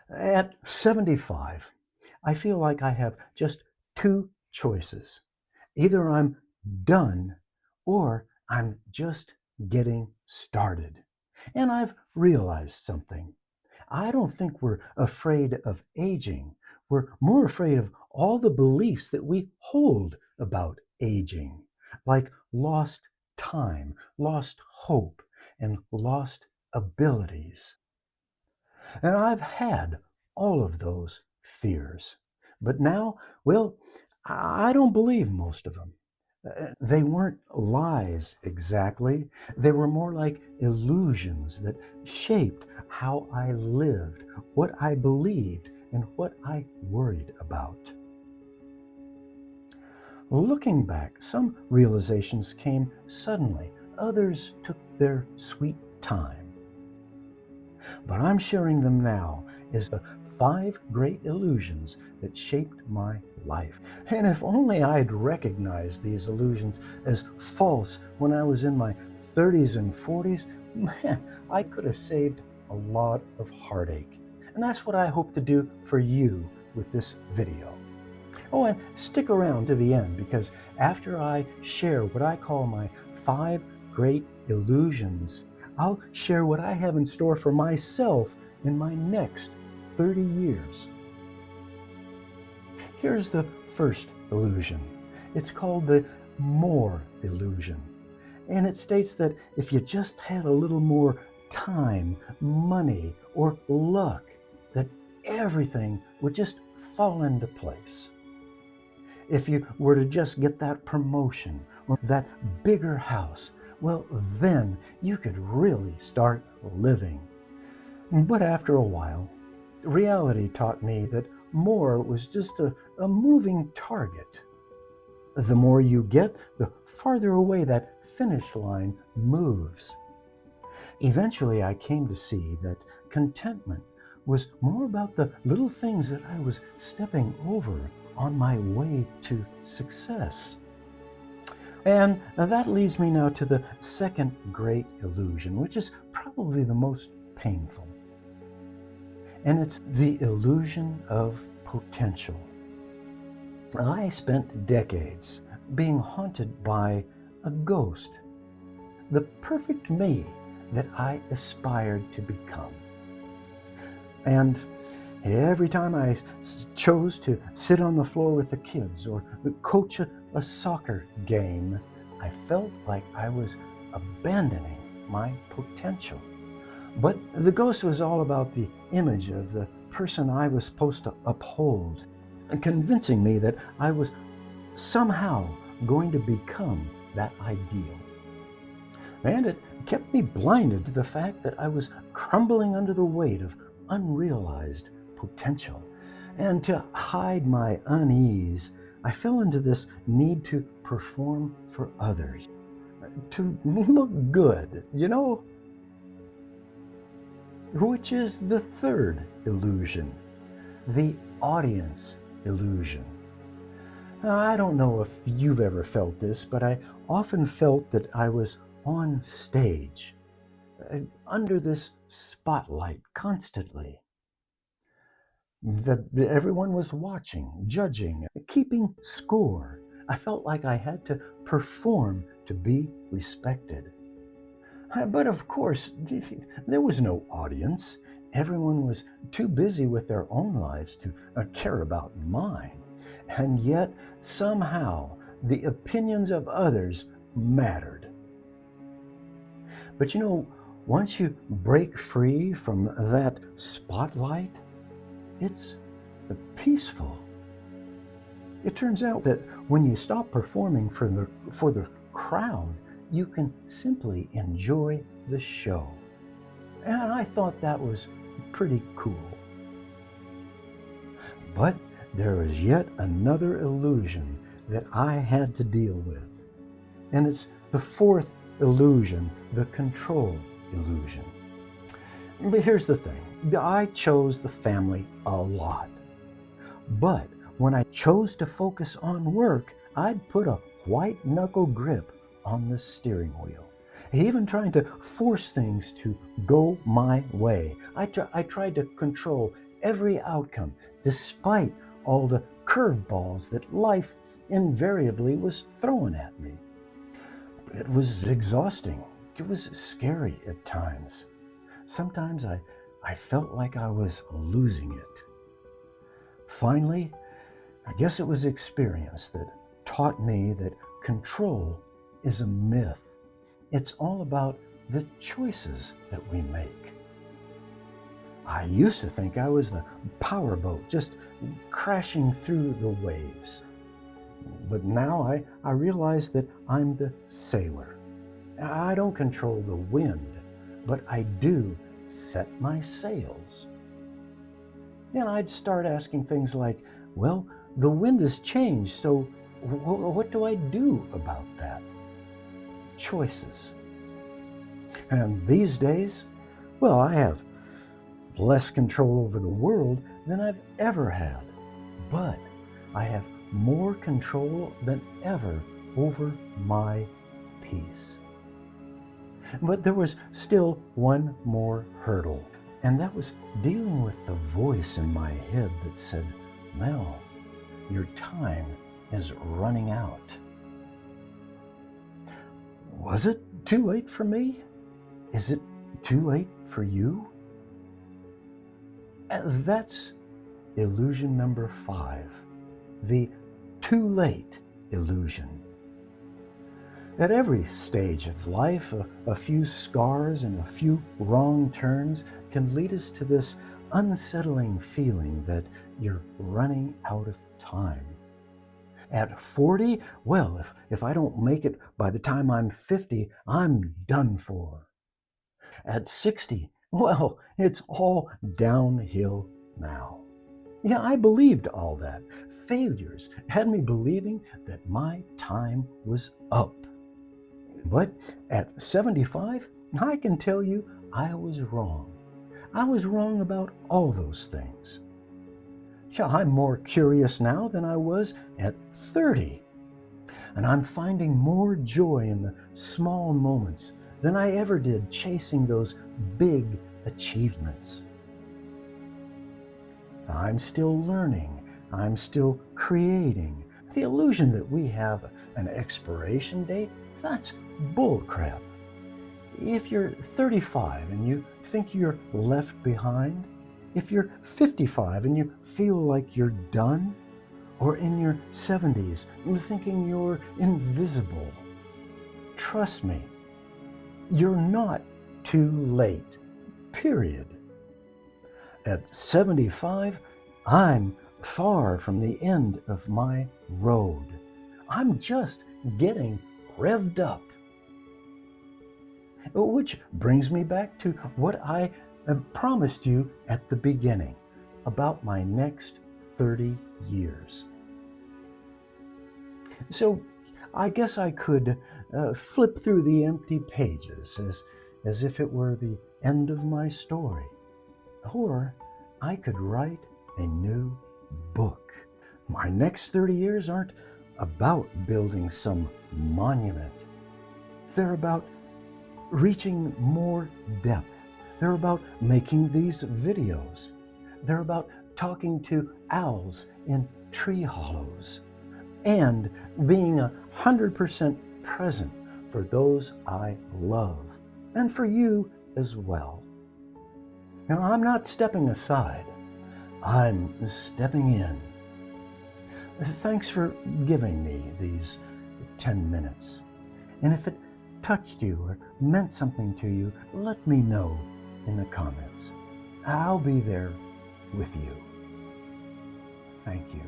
At 75, I feel like I have just two choices. Either I'm done or I'm just getting started. And I've realized something. I don't think we're afraid of aging. We're more afraid of all the beliefs that we hold about aging, like lost time, lost hope, and lost abilities. And I've had all of those fears. But now, well, I don't believe most of them. They weren't lies exactly. They were more like illusions that shaped how I lived, what I believed, and what I worried about. Looking back, some realizations came suddenly, others took their sweet time. But I'm sharing them now as the 5 great illusions that shaped my life. And if only I'd recognized these illusions as false when I was in my 30s and 40s, man, I could have saved a lot of heartache. And that's what I hope to do for you with this video. Oh, and stick around to the end, because after I share what I call my 5 great illusions, I'll share what I have in store for myself in my next 30 years. Here's the first illusion. It's called the more illusion. And it states that if you just had a little more time, money, or luck, that everything would just fall into place. If you were to just get that promotion or that bigger house, well, then you could really start living. But after a while, reality taught me that more was just a moving target. The more you get, the farther away that finish line moves. Eventually, I came to see that contentment was more about the little things that I was stepping over on my way to success. And that leads me now to the second great illusion, which is probably the most painful. And it's the illusion of potential. I spent decades being haunted by a ghost, the perfect me that I aspired to become. And every time I chose to sit on the floor with the kids or coach a soccer game, I felt like I was abandoning my potential. But the ghost was all about the image of the person I was supposed to uphold, convincing me that I was somehow going to become that ideal. And it kept me blinded to the fact that I was crumbling under the weight of unrealized potential. And to hide my unease, I fell into this need to perform for others, to look good, which is the third illusion, the audience illusion. Now, I don't know if you've ever felt this, but I often felt that I was on stage, under this spotlight constantly. That everyone was watching, judging, keeping score. I felt like I had to perform to be respected. But of course, there was no audience. Everyone was too busy with their own lives to care about mine. And yet, somehow, the opinions of others mattered. But once you break free from that spotlight, it's peaceful. It turns out that when you stop performing for the crowd, you can simply enjoy the show. And I thought that was pretty cool. But there was yet another illusion that I had to deal with. And it's the fourth illusion, the control illusion. But here's the thing. I chose the family a lot. But when I chose to focus on work, I'd put a white knuckle grip on the steering wheel, even trying to force things to go my way. I tried to control every outcome, despite all the curveballs that life invariably was throwing at me. It was exhausting. It was scary at times. Sometimes I felt like I was losing it. Finally, I guess it was experience that taught me that control is a myth. It's all about the choices that we make. I used to think I was the powerboat just crashing through the waves. But now I realize that I'm the sailor. I don't control the wind, but I do set my sails. Then I'd start asking things like, well, the wind has changed, so what do I do about that? Choices. And these days, well, I have less control over the world than I've ever had, but I have more control than ever over my peace. But there was still one more hurdle, and that was dealing with the voice in my head that said, Mel, your time is running out. Was it too late for me? Is it too late for you? That's illusion number 5, the too late illusion. At every stage of life, a few scars and a few wrong turns can lead us to this unsettling feeling that you're running out of time. At 40, well, if I don't make it by the time I'm 50, I'm done for. At 60, well, it's all downhill now. Yeah, I believed all that. Failures had me believing that my time was up. But at 75, I can tell you I was wrong. I was wrong about all those things. Yeah, I'm more curious now than I was at 30. And I'm finding more joy in the small moments than I ever did chasing those big achievements. I'm still learning. I'm still creating. The illusion that we have an expiration date, that's bullcrap. If you're 35 and you think you're left behind, if you're 55 and you feel like you're done, or in your 70s thinking you're invisible, trust me, you're not too late, period. At 75, I'm far from the end of my road. I'm just getting revved up. Which brings me back to what I promised you at the beginning about my next 30 years. So I guess I could flip through the empty pages as if it were the end of my story. Or I could write a new book. My next 30 years aren't about building some monument. They're about reaching more depth. They're about making these videos. They're about talking to owls in tree hollows and being 100% present for those I love and for you as well. Now, I'm not stepping aside. I'm stepping in. Thanks for giving me these 10 minutes. And if it touched you or meant something to you, let me know in the comments. I'll be there with you. Thank you.